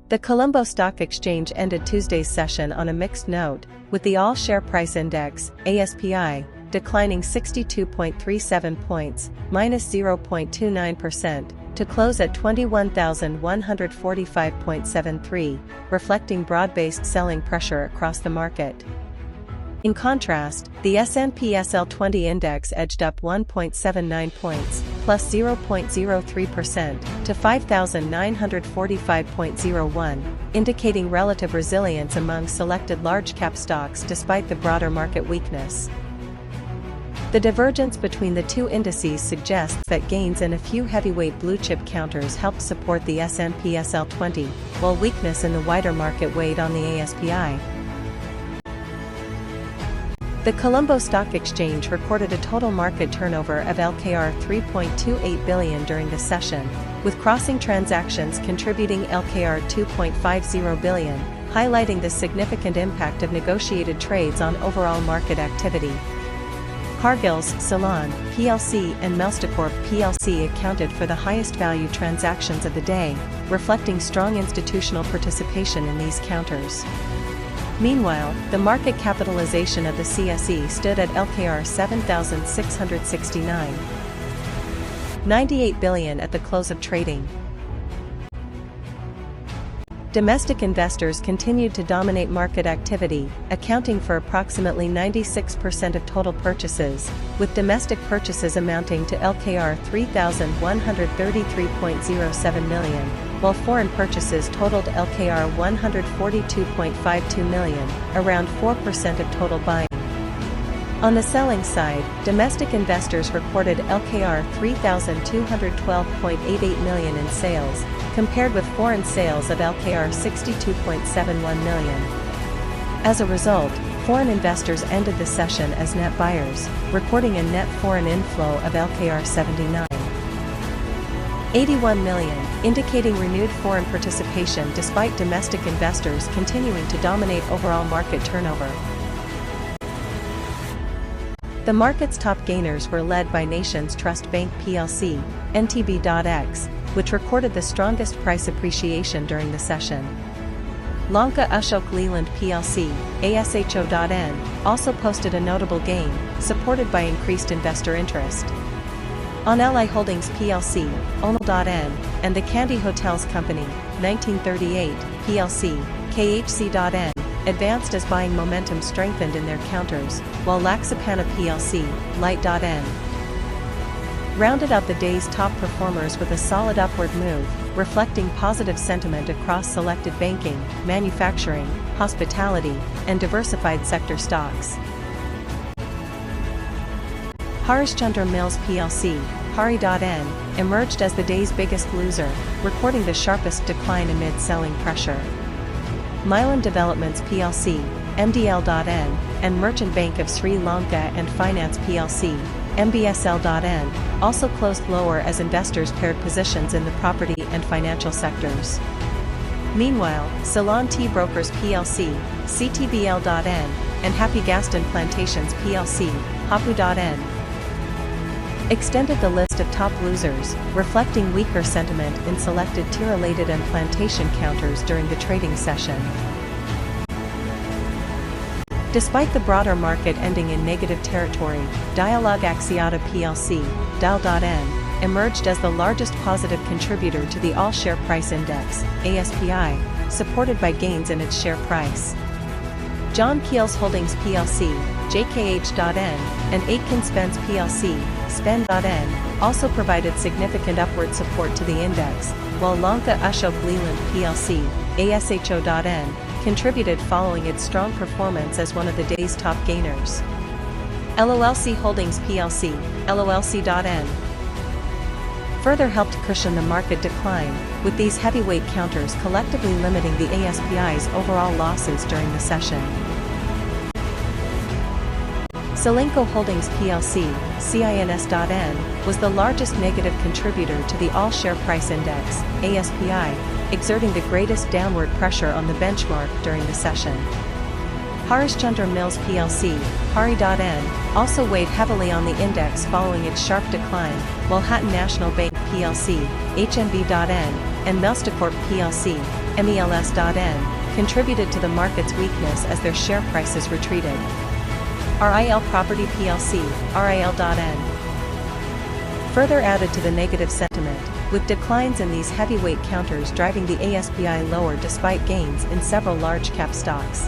The Colombo Stock Exchange ended Tuesday's session on a mixed note, with the All-Share Price Index, ASPI, declining 62.37 points, minus 0.29%, to close at 21,145.73, reflecting broad-based selling pressure across the market. In contrast, the S&P SL 20 index edged up 1.79 points, plus 0.03%, to 5,945.01, indicating relative resilience among selected large-cap stocks despite the broader market weakness. The divergence between the two indices suggests that gains in a few heavyweight blue-chip counters helped support the S&P SL 20, while weakness in the wider market weighed on the ASPI. The Colombo Stock Exchange recorded a total market turnover of LKR 3.28 billion during the session, with crossing transactions contributing LKR 2.50 billion, highlighting the significant impact of negotiated trades on overall market activity. Cargill's, Ceylon, plc and Melstacorp plc accounted for the highest value transactions of the day, reflecting strong institutional participation in these counters. Meanwhile, the market capitalization of the CSE stood at LKR 7,669.98 billion at the close of trading. Domestic investors continued to dominate market activity, accounting for approximately 96% of total purchases, with domestic purchases amounting to LKR 3,133.07 million, while foreign purchases totaled LKR 142.52 million, around 4% of total buying. On the selling side, domestic investors recorded LKR 3,212.88 million in sales, compared with foreign sales of LKR 62.71 million. As a result, foreign investors ended the session as net buyers, recording a net foreign inflow of LKR 79.81 million, indicating renewed foreign participation despite domestic investors continuing to dominate overall market turnover. The market's top gainers were led by Nations Trust Bank plc, NTB.X, which recorded the strongest price appreciation during the session. Lanka Ashok Leyland plc, ASHO.N, also posted a notable gain, supported by increased investor interest. Onelli Holdings plc, ONL.N, and the Kandy Hotels Company, 1938, plc, KHC.N, advanced as buying momentum strengthened in their counters, while Laxapana plc, Light.N, rounded out the day's top performers with a solid upward move, reflecting positive sentiment across selected banking, manufacturing, hospitality, and diversified sector stocks. Harishchandra Mills plc, Hari.N, emerged as the day's biggest loser, recording the sharpest decline amid selling pressure. Milan Developments plc, MDL.N, and Merchant Bank of Sri Lanka and Finance plc, MBSL.N, also closed lower as investors paired positions in the property and financial sectors. Meanwhile, Ceylon Tea Brokers plc, CTBL.N, and Happy Gaston Plantations plc, Hapu.N, extended the list of top losers, reflecting weaker sentiment in selected tea-related and plantation counters during the trading session. Despite the broader market ending in negative territory, Dialog Axiata plc, DIAL.N, emerged as the largest positive contributor to the All-Share Price Index, ASPI, supported by gains in its share price. John Keells Holdings plc, JKH.N, and Aitken Spence plc, Spen.N, also provided significant upward support to the index, while Lanka Ashok Leyland plc, ASHO.N, contributed following its strong performance as one of the day's top gainers. LOLC Holdings plc, LOLC.N, further helped cushion the market decline, with these heavyweight counters collectively limiting the ASPI's overall losses during the session. Ceilinco Holdings plc, CINS.N, was the largest negative contributor to the All-Share Price Index, ASPI, exerting the greatest downward pressure on the benchmark during the session. Harishchandra Mills plc, Hari.N, also weighed heavily on the index following its sharp decline, while Hatton National Bank plc, HNB.N, and Melstacorp plc, MELS.N, contributed to the market's weakness as their share prices retreated. RIL Property plc, RIL.N, further added to the negative sentiment, with declines in these heavyweight counters driving the ASPI lower despite gains in several large-cap stocks.